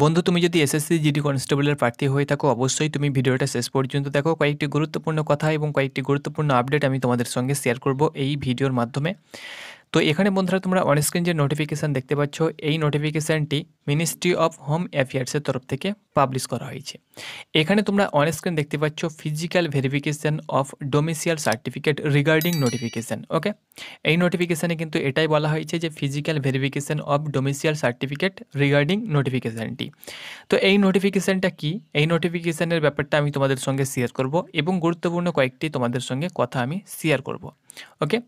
বন্ধু, তুমি যদি এসএসসি জিডি কনস্টেবলের প্রার্থী হয়ে থাকো, অবশ্যই তুমি ভিডিওটা শেষ পর্যন্ত দেখো। কয়েকটি গুরুত্বপূর্ণ কথা এবং কয়েকটি গুরুত্বপূর্ণ আপডেট আমি তোমাদের সঙ্গে শেয়ার করব এই ভিডিওর মাধ্যমে। তো এখানে বন্ধুরা, তোমরা অনস্ক্রিন যে নোটিফিকেশান দেখতে পাচ্ছ, এই নোটিফিকেশানটি মিনিস্ট্রি অফ হোম অ্যাফেয়ার্সের তরফ থেকে পাবলিশ করা হয়েছে। এখানে তোমরা অনস্ক্রিন দেখতে পাচ্ছ physical verification of domicile certificate regarding notification. Okay, এই নোটিফিকেশানে কিন্তু এটাই বলা হয়েছে যে physical verification of domicile certificate regarding নোটিফিকেশানটি। তো এই নোটিফিকেশানটা কি, এই নোটিফিকেশানের ব্যাপারটা আমি তোমাদের সঙ্গে শেয়ার করব এবং গুরুত্বপূর্ণ কয়েকটি তোমাদের সঙ্গে কথা আমি শেয়ার করব। ওকে,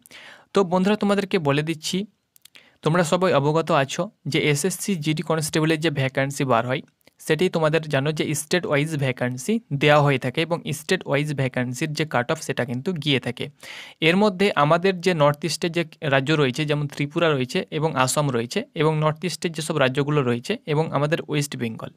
তো বন্ধুরা, তোমাদেরকে বলে দিচ্ছি, তোমরা সবাই অবগত আছো যে এসএসসি জিডি কনস্টেবলের যে ভ্যাকান্সি বার হয়, সেটি তোমাদের জানো যে স্টেট ওয়াইজ ভ্যাকান্সি দেওয়া হয়ে থাকে এবং স্টেট ওয়াইজ ভ্যাকান্সির যে কাট অফ সেটা কিন্তু গিয়ে থাকে। এর মধ্যে আমাদের যে নর্থ ইস্টের যে রাজ্য রয়েছে, যেমন ত্রিপুরা রয়েছে এবং আসাম রয়েছে, এবং নর্থ ইস্টের যেসব রাজ্যগুলো রয়েছে এবং আমাদের ওয়েস্ট বেঙ্গল,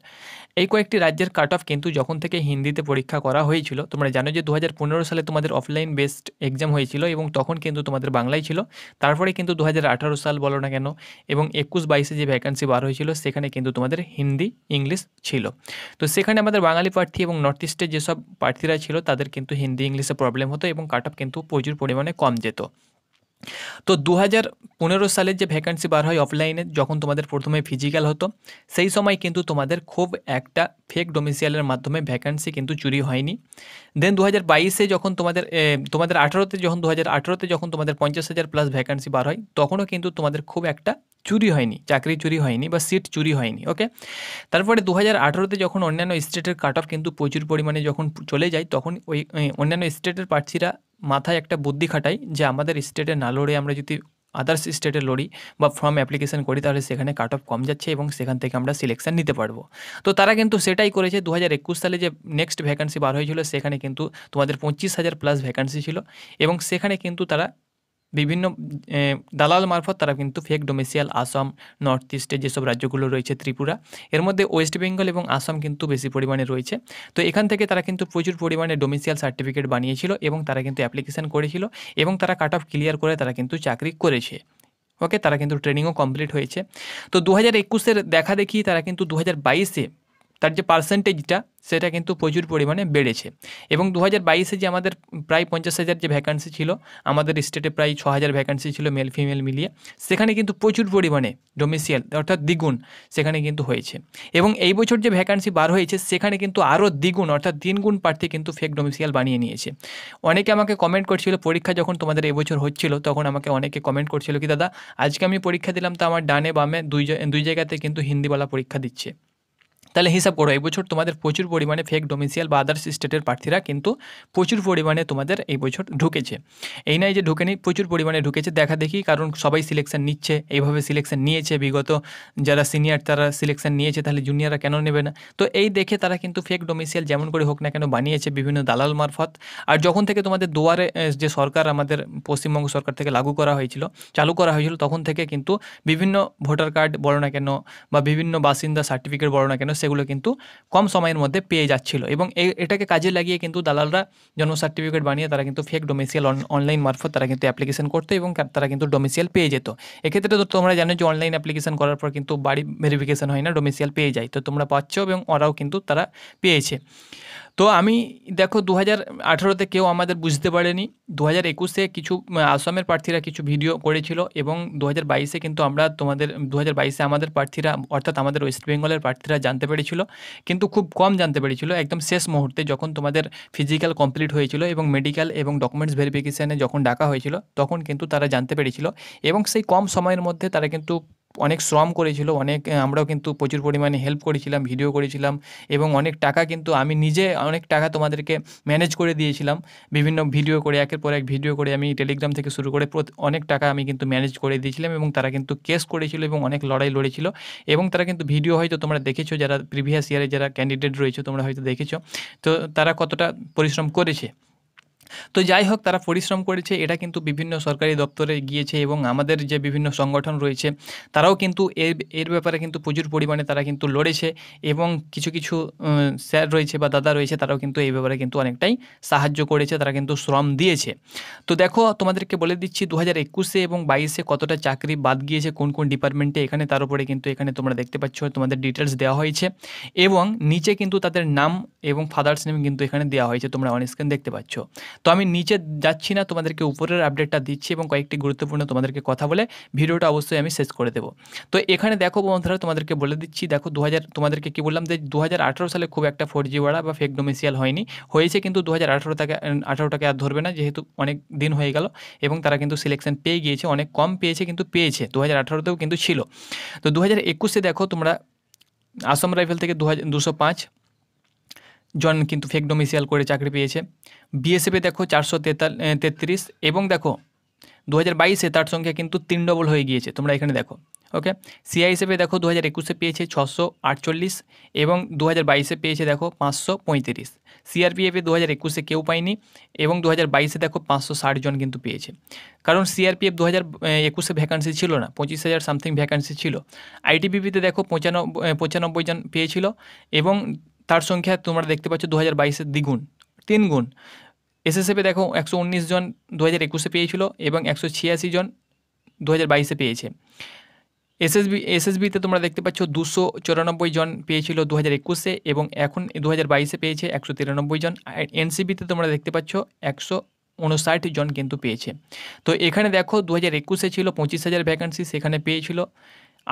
এই কয়েকটি রাজ্যের কাট অফ কিন্তু যখন থেকে হিন্দিতে পরীক্ষা করা হয়েছিল, তোমরা জানো যে 2015 সালে তোমাদের অফলাইন বেসড এক্সাম হয়েছিল এবং তখন কিন্তু তোমাদের বাংলায় ছিল। তারপরে কিন্তু 2018 সাল বলো না কেন এবং 21-22 যে ভ্যাকান্সি বার হয়েছিল, সেখানে কিন্তু তোমাদের হিন্দি ইংলিশ ছিল। তো সেখানে আমাদের বাঙালি প্রার্থী এবং নর্থ ইস্টের যেসব প্রার্থীরা ছিল তাদের কিন্তু হিন্দি ইংলিশে প্রবলেম হতো এবং কাট অফ কিন্তু প্রচুর পরিমাণে কম যেত। তো 2015 সালের যে ভ্যাকান্সি বার হয় অফলাইনে, যখন তোমাদের প্রথমে ফিজিক্যাল হতো, সেই সময় কিন্তু তোমাদের খুব একটা ফেক ডোমিসিয়ালের মাধ্যমে ভ্যাকান্সি কিন্তু চুরি হয়নি। দেন 2022-এ যখন তোমাদের 18-তে যখন 2018-তে যখন তোমাদের 50,000 প্লাস ভ্যাকান্সি বার হয়, তখনও কিন্তু তোমাদের খুব একটা চুরি হয়নি, চাকরি চুরি হয়নি বা সিট চুরি হয়নি। ওকে, তারপরে 2018-তে যখন অন্যান্য স্টেটের কাট অফ কিন্তু প্রচুর পরিমাণে যখন চলে যায়, তখন ওই অন্যান্য স্টেটের প্রার্থীরা মাথায় একটা বুদ্ধি খাটায় যে আমাদের স্টেটে না লড়ে আমরা যদি আদার্স স্টেটে লড়ি বা ফর্ম অ্যাপ্লিকেশন করি, তাহলে সেখানে কাট অফ কম যাচ্ছে এবং সেখান থেকে আমরা সিলেকশন নিতে পারবো। তো তারা কিন্তু সেটাই করেছে। 2021 সালে যে নেক্সট ভ্যাকান্সি বার হয়েছিল, সেখানে কিন্তু তোমাদের 25,000 প্লাস ভ্যাকান্সি ছিল এবং সেখানে কিন্তু তারা বিভিন্ন দালাল মারফত তারা কিন্তু ফেক ডোমিসিয়াল আসাম, নর্থ ইস্টের যেসব রাজ্যগুলো রয়েছে, ত্রিপুরা, এর মধ্যে ওয়েস্ট বেঙ্গল এবং আসাম কিন্তু বেশি পরিমাণে রয়েছে। তো এখান থেকে তারা কিন্তু প্রচুর পরিমাণে ডোমিসিয়াল সার্টিফিকেট বানিয়েছিল এবং তারা কিন্তু অ্যাপ্লিকেশান করেছিল এবং তারা কাট অফ ক্লিয়ার করে তারা কিন্তু চাকরি করেছে। ওকে, তারা কিন্তু ট্রেনিংও কমপ্লিট হয়েছে। তো 2021-এর দেখা দেখি তারা কিন্তু 2022-এ তার যে পার্সেন্টেজটা সেটা কিন্তু প্রচুর পরিমাণে বেড়েছে এবং 2022-এ যে আমাদের প্রায় 50,000 যে ভ্যাকান্সি ছিল, আমাদের স্টেটে প্রায় 6,000 ভ্যাকান্সি ছিল মেল ফিমেল মিলিয়ে, সেখানে কিন্তু প্রচুর পরিমাণে ডোমিসিয়াল অর্থাৎ দ্বিগুণ সেখানে কিন্তু হয়েছে। এবং এই বছর যে ভ্যাকান্সি বার হয়েছে, সেখানে কিন্তু আরও দ্বিগুণ অর্থাৎ 3 গুণ প্রার্থী কিন্তু ফেক ডোমিসিয়াল বানিয়ে নিয়েছে। অনেকে আমাকে কমেন্ট করছিল, পরীক্ষা যখন তোমাদের এবছর হচ্ছিল, তখন আমাকে অনেকে কমেন্ট করছিল কি দাদা, আজকে আমি পরীক্ষা দিলাম তো আমার ডানে বামে দুই জায়গাতে কিন্তু হিন্দিওয়ালা পরীক্ষা দিচ্ছে। তাহলে হিসাব করো, এই বছর তোমাদের প্রচুর পরিমাণে ফেক ডোমিসিয়াল বা আদার্স স্টেটের প্রার্থীরা কিন্তু প্রচুর পরিমাণে তোমাদের এই বছর ঢুকেছে। এই নয় যে ঢুকেনি, প্রচুর পরিমাণে ঢুকেছে দেখা দেখি, কারণ সবাই সিলেকশন নিচ্ছে, এইভাবে সিলেকশন নিয়েছে বিগত যারা সিনিয়র তারা সিলেকশন নিয়েছে, তাহলে জুনিয়ররা কেন নেবে না? তো এই দেখে তারা কিন্তু ফেক ডোমিসিয়াল যেমন করে হোক না কেন বানিয়েছে বিভিন্ন দালাল মারফত। আর যখন থেকে তোমাদের দুয়ারে যে সরকার আমাদের পশ্চিমবঙ্গ সরকার থেকে চালু করা হয়েছিল, তখন থেকে কিন্তু বিভিন্ন ভোটার কার্ড বলো না কেন বা বিভিন্ন বাসিন্দা সার্টিফিকেট বলো না কেন, সেগুলো কিন্তু কম সময়ের মধ্যে পেয়ে যাচ্ছিল এবং এটাকে কাজে লাগিয়ে কিন্তু দালালরা জন্ম সার্টিফিকেট বানিয়ে তারা কিন্তু ফেক ডোমিসিয়াল অনলাইন মারফত তারা কিন্তু অ্যাপ্লিকেশন করতো এবং তারা কিন্তু ডোমিসিয়াল পেয়ে যেত। এক্ষেত্রে তো তোমরা জানো যে অনলাইন অ্যাপ্লিকেশন করার পর কিন্তু বাড়ি ভেরিফিকেশন হয় না, ডোমিসিয়াল পেয়ে যায়। তো তোমরা পাচ্ছ এবং ওরাও কিন্তু তারা পেয়েছে। তো আমি দেখো 2018-তে কেউ আমাদের বুঝতে পারেনি, 2021-এ কিছু আসামের প্রার্থীরা কিছু ভিডিও করেছিল এবং 2022-এ কিন্তু আমরা 2022-এ আমাদের প্রার্থীরা অর্থাৎ আমাদের ওয়েস্ট বেঙ্গলের প্রার্থীরা জানতে পেরেছিল, কিন্তু খুব কম জানতে পেরেছিল। একদম শেষ মুহূর্তে যখন তোমাদের ফিজিক্যাল কমপ্লিট হয়েছিল এবং মেডিকেল এবং ডকুমেন্টস ভেরিফিকেশানে যখন ডাকা হয়েছিল, তখন কিন্তু তারা জানতে পেরেছিল এবং সেই কম সময়ের মধ্যে তারা কিন্তু অনেক শ্রম করেছিল, আমরাও কিন্তু প্রচুর পরিমাণে হেল্প করেছিলাম, ভিডিও করেছিলাম এবং অনেক টাকা কিন্তু আমি নিজে অনেক টাকা তোমাদেরকে ম্যানেজ করে দিয়েছিলাম। বিভিন্ন ভিডিও করে একের পর এক ভিডিও করে আমি টেলিগ্রাম থেকে শুরু করে অনেক টাকা আমি কিন্তু ম্যানেজ করে দিয়েছিলাম এবং তারা কিন্তু কেস করেছিল এবং অনেক লড়াই লড়েছিল এবং তারা কিন্তু ভিডিও হয়তো তোমরা দেখেছো, যারা প্রিভিয়াস ইয়ারে যারা ক্যান্ডিডেট রয়েছে তোমরা হয়তো দেখেছো, তো তারা কতটা পরিশ্রম করেছে। তো যাই হোক, তারা পরিশ্রম করেছে, এটা কিন্তু বিভিন্ন সরকারি দপ্তরে গিয়েছে এবং আমাদের যে বিভিন্ন সংগঠন রয়েছে তারাও কিন্তু এর ব্যাপারে কিন্তু প্রচুর পরিমাণে তারা কিন্তু লড়েছে এবং কিছু কিছু স্যার রয়েছে বা দাদা রয়েছে তারাও কিন্তু এই ব্যাপারে কিন্তু অনেকটাই সাহায্য করেছে, তারা কিন্তু শ্রম দিয়েছে। তো দেখো, তোমাদেরকে বলে দিচ্ছি 2021 এবং 22 কতটা চাকরি বাদ গিয়েছে কোন কোন ডিপার্টমেন্টে, এখানে তার উপরে কিন্তু এখানে তোমরা দেখতে পাচ্ছ তোমাদের ডিটেলস দেওয়া হয়েছে এবং নিচে কিন্তু তাদের নাম এবং ফাদার্স নেম কিন্তু এখানে দেওয়া হয়েছে, তোমরা অন স্ক্রিন দেখতে পাচ্ছ। তো আমি নিচে যাচ্ছি না, তোমাদেরকে উপরের আপডেটটা দিচ্ছি এবং কয়েকটি গুরুত্বপূর্ণ তোমাদেরকে কথা বলে ভিডিওটা অবশ্যই আমি শেষ করে দেবো। তো এখানে দেখো বন্ধুরা, তোমাদেরকে বলে দিচ্ছি, দেখো তোমাদেরকে কি বললাম যে 2018 সালে খুব একটা 4G বাড়া বা ফেক ডোমিসিয়াল হয়নি, হয়েছে কিন্তু 2018টাকে আর ধরবে না যেহেতু অনেক দিন হয়ে গেল এবং তারা কিন্তু সিলেকশন পেয়ে গিয়েছে, অনেক কম পেয়েছে কিন্তু পেয়েছে, 2018তেও কিন্তু ছিল। তো 2021 দেখো তোমরা আসাম রাইফেল থেকে 205 জন কিন্তু ফেক ডোমিসিয়াল করে চাকরি পেয়েছে। বিএসএফে দেখো 433 এবং দেখো 2022 তার সংখ্যা কিন্তু 3 ডবল হয়ে গিয়েছে, তোমরা এখানে দেখো। ওকে, সিআইএসএফে দেখো 2021 পেয়েছে 648 এবং 2022 পেয়েছে দেখো 535। সিআরপিএফে 2021 কেউ পায়নি এবং 2022 দেখো 560 জন কিন্তু পেয়েছে, কারণ সিআরপিএফ 2021 ভ্যাকান্সি ছিল না, 25,000 সামথিং ভ্যাকান্সি ছিল। আইটিবিপিতে দেখো 95 জন পেয়েছিল এবং তার সংখ্যা তোমরা দেখতে পাচ্ছ 2022 দ্বিগুণ, 3 গুণ। এসএসএফে দেখো 119 জন 2021 পেয়েছিল এবং 186 জন 2022 পেয়েছে। এসএসবিতে তোমরা দেখতে পাচ্ছ 294 জন পেয়েছিল 2021 এবং এখন 2022 পেয়েছে 193 জন। এনসিবিতে তোমরা দেখতে পাচ্ছ 159 জন কিন্তু পেয়েছে। তো এখানে দেখো 2021 ছিল 25,000 ভ্যাকান্সি, সেখানে পেয়েছিল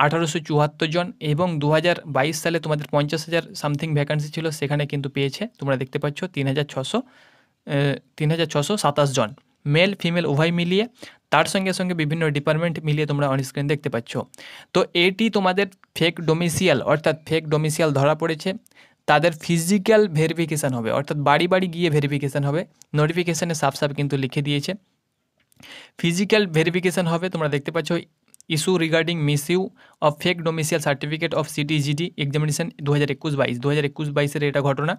1874 জন এবং 2022 সালে তোমাদের 50,000 সামথিং ভ্যাকান্সি ছিল, সেখানে কিন্তু পেয়েছে তোমরা দেখতে পাচ্ছ 3,627 জন, মেল ফিমেল উভয় মিলিয়ে, তার সঙ্গে সঙ্গে বিভিন্ন ডিপার্টমেন্ট মিলিয়ে তোমরা অন স্ক্রিন দেখতে পাচ্ছ। তো এটি তোমাদের ফেক ডোমিসিয়াল, অর্থাৎ ফেক ডোমিসিয়াল ধরা পড়েছে, তাদের ফিজিক্যাল ভেরিফিকেশান হবে, অর্থাৎ বাড়ি বাড়ি গিয়ে ভেরিফিকেশান হবে, নোটিফিকেশানে সাফ সাফ কিন্তু লিখে দিয়েছে ফিজিক্যাল ভেরিফিকেশান হবে। তোমরা দেখতে পাচ্ছ issue regarding misuse of fake domicile certificate of CTGD examination 2021-22 এটা ঘটনা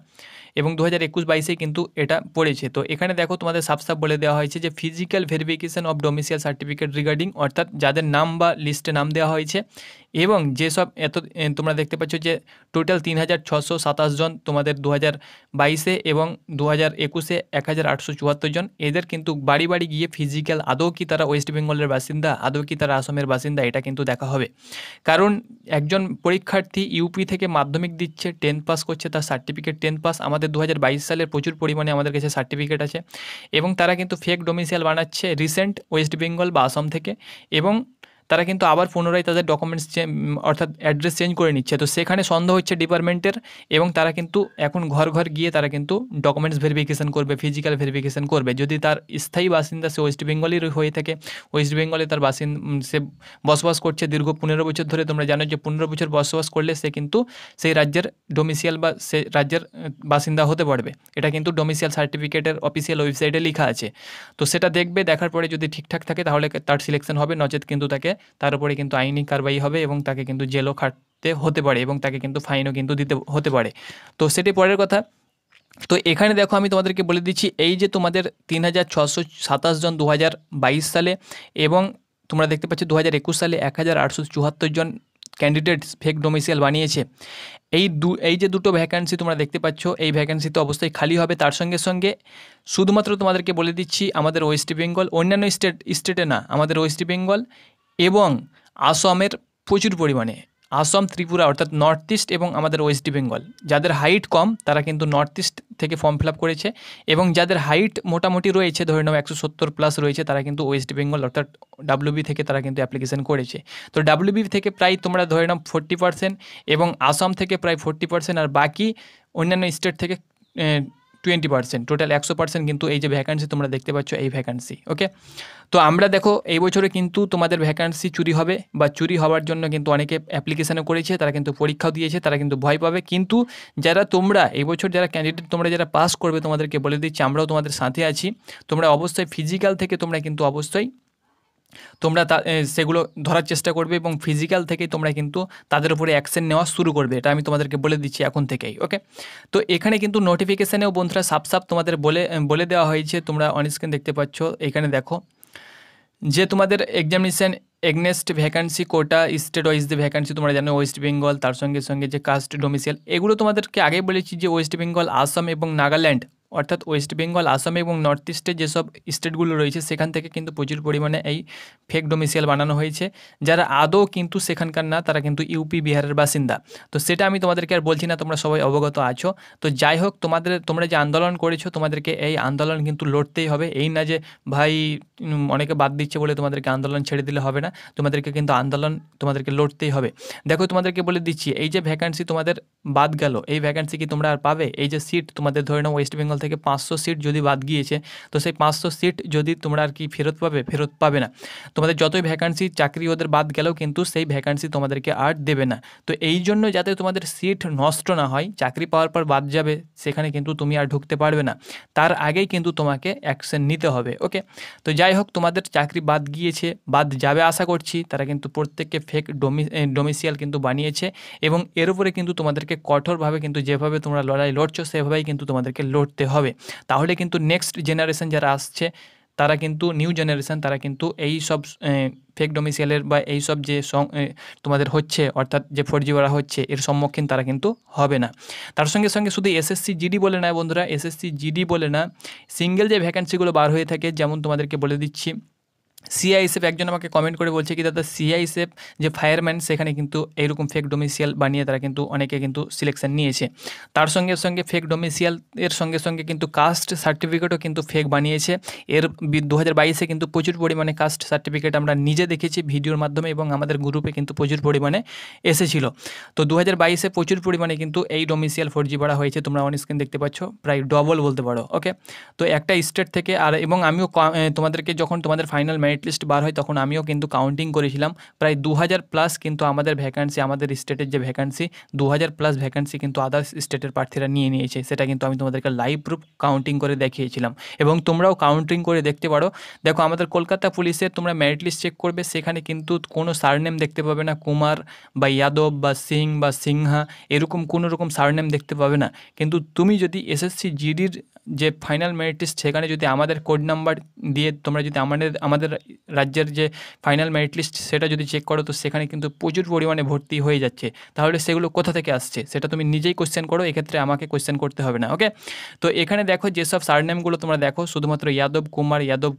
এবং 2021-22 কিন্তু এটা পড়েছে। তো এখানে দেখো তোমাদের সাফ সাফ বলে দেওয়া হয়েছে যে physical verification of domicile certificate regarding, অর্থাৎ যাদের নাম বা লিস্টে নাম দেওয়া হয়েছে এবং যেসব তোমরা দেখতে পাচ্ছ যে টোটাল 3,627 জন তোমাদের 2022 এবং 2021 1,874 জন, এদের কিন্তু বাড়ি বাড়ি গিয়ে ফিজিক্যাল আদৌ কি তারা ওয়েস্ট বেঙ্গলের বাসিন্দা, আদৌ কি তারা আসামের বাসিন্দা, এটা কিন্তু দেখা হবে। কারণ একজন পরীক্ষার্থী ইউপি থেকে মাধ্যমিক দিচ্ছে, 10 পাস করছে, তার সার্টিফিকেট 10 পাস, আমাদের 2022 সালের প্রচুর পরিমাণে আমাদের কাছে সার্টিফিকেট আছে এবং তারা কিন্তু ফেক ডোমিসিয়াল বানাচ্ছে রিসেন্ট ওয়েস্ট বেঙ্গল বা আসাম থেকে এবং তারা কিন্তু আবার পুনরায় তাদের ডকুমেন্টস অর্থাৎ অ্যাড্রেস চেঞ্জ করে নিচ্ছে। তো সেখানে সন্দেহ হচ্ছে ডিপার্টমেন্টের এবং তারা কিন্তু এখন ঘর ঘর গিয়ে তারা কিন্তু ডকুমেন্টস ভেরিফিকেশান করবে, ফিজিক্যাল ভেরিফিকেশান করবে। যদি তার স্থায়ী বাসিন্দা সে ওয়েস্ট বেঙ্গলের হয়ে থাকে, ওয়েস্ট বেঙ্গলে তার সে বসবাস করছে দীর্ঘ 15 বছর ধরে, তোমরা জানো যে 15 বছর বসবাস করলে সে কিন্তু সেই রাজ্যের ডোমিসিয়াল বা সে রাজ্যের বাসিন্দা হতে পারবে। এটা কিন্তু ডোমিসিয়াল সার্টিফিকেটের অফিসিয়াল ওয়েবসাইটে লেখা আছে। তো সেটা দেখবে, দেখার পরে যদি ঠিকঠাক থাকে তাহলে তার সিলেকশন হবে, নচেত কিন্তু তার উপরে কিন্তু আইনি কারবাই হবে এবং তাকে কিন্তু জেলও খাটতে হতে পারে এবং তাকে কিন্তু ফাইনও কিন্তু দিতে হতে পারে। তো সেটি পরের কথা। তো এখানে দেখো আমি তোমাদেরকে বলে দিচ্ছি, এই যে তোমাদের 3,627 জন 2022 সালে এবং তোমরা দেখতে পাচ্ছ 2021 সালে 1,874 জন ক্যান্ডিডেট ফেক ডোমিসিয়াল বানিয়েছে। এই যে দুটো ভ্যাকান্সি তোমরা দেখতে পাচ্ছ, এই ভ্যাকান্সি তো অবশ্যই খালি হবে। তার সঙ্গে সঙ্গে শুধুমাত্র তোমাদেরকে বলে দিচ্ছি আমাদের ওয়েস্ট বেঙ্গল, অন্যান্য স্টেটে না, আমাদের ওয়েস্ট বেঙ্গল এবং আসামের প্রচুর পরিমাণে, আসাম ত্রিপুরা অর্থাৎ নর্থ ইস্ট এবং আমাদের ওয়েস্ট বেঙ্গল, যাদের হাইট কম তারা কিন্তু নর্থ ইস্ট থেকে ফর্ম ফিল আপ করেছে এবং যাদের হাইট মোটামুটি রয়েছে, ধরে নাও 170+ রয়েছে, তারা কিন্তু ওয়েস্ট বেঙ্গল অর্থাৎ ডাব্লিউবি থেকে তারা কিন্তু অ্যাপ্লিকেশন করেছে। তো ডাব্লিউবি থেকে প্রায় তোমরা ধরে নাও 40% এবং আসাম থেকে প্রায় 40% আর বাকি অন্যান্য স্টেট থেকে 20%, টোটাল 100% কিন্তু এই যে ভ্যাকান্সি তোমরা দেখতে পাচ্ছ এই ভ্যাকান্সি। ওকে, তো আমরা দেখো এই বছরে কিন্তু তোমাদের ভ্যাকান্সি চুরি হবে বা চুরি হওয়ার জন্য কিন্তু অনেকে অ্যাপ্লিকেশানও করেছে, তারা কিন্তু পরীক্ষাও দিয়েছে, তারা কিন্তু ভয় পাবে। কিন্তু তোমরা এই বছর যারা ক্যান্ডিডেট তোমরা যারা পাস করবে, তোমাদেরকে বলে দিচ্ছি আমরাও তোমাদের সাথে আছি। তোমরা অবশ্যই ফিজিক্যাল থেকে তোমরা কিন্তু অবশ্যই তোমরা সেগুলো ধরার চেষ্টা করবে এবং ফিজিক্যাল থেকেই তোমরা কিন্তু তাদের উপরে অ্যাকশন নেওয়া শুরু করবে, এটা আমি তোমাদেরকে বলে দিচ্ছি এখন থেকেই। ওকে, তো এখানে কিন্তু নোটিফিকেশানেও বন্ধুরা সাপ তোমাদের বলে দেওয়া হয়েছে, তোমরা অন স্ক্রিন দেখতে পাচ্ছ। এখানে দেখো যে তোমাদের এক্সামিনেশান এগনেস্ট ভ্যাকান্সি কোটা স্টেট ওয়াইজ যে ভ্যাকান্সি তোমরা জানো, ওয়েস্ট বেঙ্গল, তার সঙ্গে সঙ্গে যে কাস্ট ডোমিসাইল, এগুলো তোমাদেরকে আগেই বলেছি যে ওয়েস্ট বেঙ্গল, আসাম এবং নাগাল্যান্ড, অর্থাৎ ওয়েস্ট বেঙ্গল, আসাম এবং নর্থ ইস্টের যেসব স্টেটগুলো রয়েছে সেখান থেকে কিন্তু প্রচুর পরিমাণে এই ফেক ডোমিসাইল বানানো হয়েছে, যারা আদৌ কিন্তু সেখানকার না, তারা কিন্তু ইউপি বিহারের বাসিন্দা। তো সেটা আমি তোমাদেরকে আর বলছি না, তোমরা সবাই অবগত আছো। তো যাই হোক, তোমরা যে আন্দোলন করেছো, তোমাদেরকে এই আন্দোলন কিন্তু লড়তেই হবে। এই না যে ভাই অনেকে বাদ দিচ্ছে বলে তোমাদেরকে আন্দোলন ছেড়ে দিলে হবে না, তোমাদেরকে কিন্তু আন্দোলন তোমাদেরকে লড়তেই হবে। দেখো তোমাদেরকে বলে দিচ্ছি, এই যে ভ্যাকান্সি তোমাদের বাদ গেল, এই ভ্যাকান্সি কি তোমরা আর পাবে? এই যে সিট তোমাদের ধরে নাও ওয়েস্ট বেঙ্গল থেকে 500 সিট যদি বাদ গিয়েছে, তো সেই 500 সিট যদি তোমরা আর কি ফেরত পাবে না। তোমাদের যতই ভ্যাকান্সি চাকরি ওদের বাদ গেলেও কিন্তু সেই ভ্যাকান্সি তোমাদেরকে আর দেবে না। তো এই জন্য যাতে তোমাদের সিট নষ্ট না হয়, চাকরি পাওয়ার পর বাদ যাবে সেখানে কিন্তু তুমি আর ঢুকতে পারবে না, তার আগেই কিন্তু তোমাকে অ্যাকশন নিতে হবে। ওকে, তো যাই হোক, তোমাদের চাকরি বাদ গিয়েছে, বাদ যাবে আশা করছি, তারা কিন্তু প্রত্যেককে ফেক ডোমিসাইল কিন্তু বানিয়েছে এবং এর উপরে কিন্তু তোমাদেরকে কঠোরভাবে কিন্তু যেভাবে তোমরা লড়াই লড়ছো সেভাবেই কিন্তু তোমাদেরকে লড়তে হবে। তাহলে কিন্তু নেক্সট জেনারেশন যারা আসছে, তারা কিন্তু নিউ জেনারেশন, তারা কিন্তু এই সব ফেক ডোমিসাইলের বা এই সব যে তোমাদের হচ্ছে, অর্থাৎ যে ফোরজি করা হচ্ছে, এর সম্মুখীন তারা কিন্তু হবে না। তার সঙ্গে সঙ্গে শুধু এসএসসি জিডি বলে না বন্ধুরা, এসএসসি জিডি বলে না, সিঙ্গেল যে ভ্যাকান্সিগুলো বার হয়ে থাকে, যেমন তোমাদেরকে বলে দিচ্ছি সিআইএসএফ, একজন আমাকে কমেন্ট করে বলছে কি দাদা সিআইএসএফ যে ফায়ারম্যান, সেখানে কিন্তু এইরকম ফেক ডোমিসাইল বানিয়ে তারা কিন্তু অনেকে কিন্তু সিলেকশন নিয়েছে। তার সঙ্গে সঙ্গে ফেক ডোমিসাইল এর সঙ্গে সঙ্গে কিন্তু কাস্ট সার্টিফিকেটও কিন্তু ফেক বানিয়েছে। এর 2022-এ কিন্তু প্রচুর পরিমাণে কাস্ট সার্টিফিকেট আমরা নিজে দেখেছি ভিডিওর মাধ্যমে এবং আমাদের গ্রুপে কিন্তু প্রচুর পরিমাণে এসেছিলো। তো 2022-এ প্রচুর পরিমাণে কিন্তু এই ডোমিসাইল ফোরজি করা হয়েছে, তোমরা অন স্ক্রিন দেখতে পাচ্ছ, প্রায় ডবল বলতে পারো। ওকে, তো একটা স্টেট থেকে আর, এবং আমিও তোমাদেরকে যখন তোমাদের ফাইনাল মেরিট লিস্ট বার হয় তখন আমিও কিন্তু কাউন্টিং করেছিলাম, প্রায় 2000+ কিন্তু আমাদের ভ্যাকান্সি, আমাদের স্টেটের যে ভ্যাকান্সি 2000+ ভ্যাকান্সি কিন্তু আদার্স স্টেটের প্রার্থীরা নিয়েছে, সেটা কিন্তু আমি তোমাদেরকে লাইভ প্রুফ কাউন্টিং করে দেখিয়েছিলাম এবং তোমরাও কাউন্টিং করে দেখতে পারো। দেখো আমাদের কলকাতা পুলিশের তোমরা মেরিট লিস্ট চেক করবে, সেখানে কিন্তু কোনো সারনেম দেখতে পাবে না, কুমার বা যাদব বা সিং বা সিংহা, এরকম কোনো রকম সারনেম দেখতে পাবে না। কিন্তু তুমি যদি এসএসসি জিডির যে ফাইনাল মেরিট লিস্ট, সেখানে যদি আমাদের কোড নাম্বার দিয়ে তোমরা যদি আমাদের রাজ্যের যে ফাইনাল মেরিট লিস্ট সেটা যদি চেক করো, তো সেখানে কিন্তু প্রচুর পরিমাণে ভর্তি হয়ে যাচ্ছে। তাহলে সেগুলো কোথা থেকে আসছে সেটা তুমি নিজেই কোশ্চেন করো, এক্ষেত্রে আমাকে কোশ্চেন করতে হবে না। ওকে, তো এখানে দেখো যেসব সারনেমগুলো তোমরা দেখো, শুধুমাত্র যাদব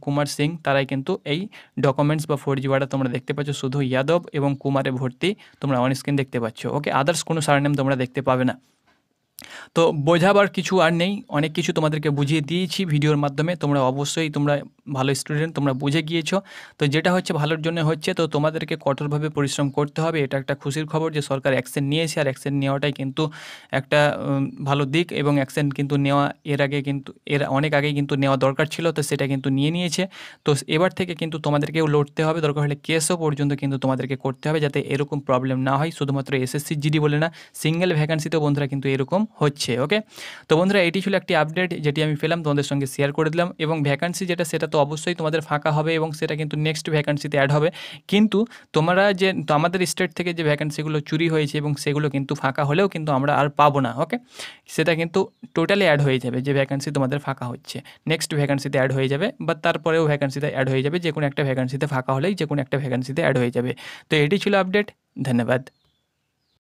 কুমার সিং, তারাই কিন্তু এই ডকুমেন্টস বা ফোরজি ওয়ার্ডটা তোমরা দেখতে পাচ্ছ, শুধু যাদব এবং কুমারে ভর্তি তোমরা অন স্ক্রিন দেখতে পাচ্ছ। ওকে, আদার্স কোনো সারনেম তোমরা দেখতে পাবে না। তো বোঝাবার কিছু আর নেই, অনেক কিছু তোমাদেরকে বুঝিয়ে দিয়েছি ভিডিওর মাধ্যমে, তোমরা অবশ্যই তোমরা ভালো স্টুডেন্ট, তোমরা বুঝে গিয়েছো। তো যেটা হচ্ছে ভালোর জন্য হচ্ছে, তো তোমাদেরকে কঠোরভাবে পরিশ্রম করতে হবে। এটা একটা খুশির খবর যে সরকার অ্যাকশন নিয়েছে, আর অ্যাকশন নেওয়াটাই কিন্তু একটা ভালো দিক, এবং অ্যাকশন কিন্তু নেওয়া এর অনেক আগেই কিন্তু নেওয়া দরকার ছিল, তো সেটা কিন্তু নিয়েছে। তো এবার থেকে কিন্তু তোমাদেরকেও লড়তে হবে, দরকার হলে কেসও পর্যন্ত কিন্তু তোমাদেরকে করতে হবে, যাতে এরকম প্রবলেম না হয়। শুধুমাত্র এসএসসি জিডি বলে না, সিঙ্গেল ভ্যাকান্সিতেও বন্ধুরা কিন্তু এরকম হচ্ছে। ওকে, তো বন্ধুরা এটি ছিল একটি আপডেট যেটি আমি পেলাম, তোমাদের সঙ্গে শেয়ার করে দিলাম। এবং ভ্যাকান্সি যেটা, সেটা তো অবশ্যই তোমাদের ফাঁকা হবে এবং সেটা কিন্তু নেক্সট ভ্যাকান্সিতে অ্যাড হবে। কিন্তু তোমরা যে আমাদের স্টেট থেকে যে ভ্যাকান্সিগুলো চুরি হয়েছে এবং সেগুলো কিন্তু ফাঁকা হলেও কিন্তু আমরা আর পাবো না। ওকে, সেটা কিন্তু টোটালি অ্যাড হয়ে যাবে, যে ভ্যাকান্সি তোমাদের ফাঁকা হচ্ছে নেক্সট ভ্যাকান্সিতে অ্যাড হয়ে যাবে, বা তারপরেও ভ্যাকান্সিতে অ্যাড হয়ে যাবে, যে কোনো একটা ভ্যাকান্সিতে ফাঁকা হলেই যে কোনো একটা ভ্যাকান্সিতে অ্যাড হয়ে যাবে। তো এটি ছিল আপডেট, ধন্যবাদ।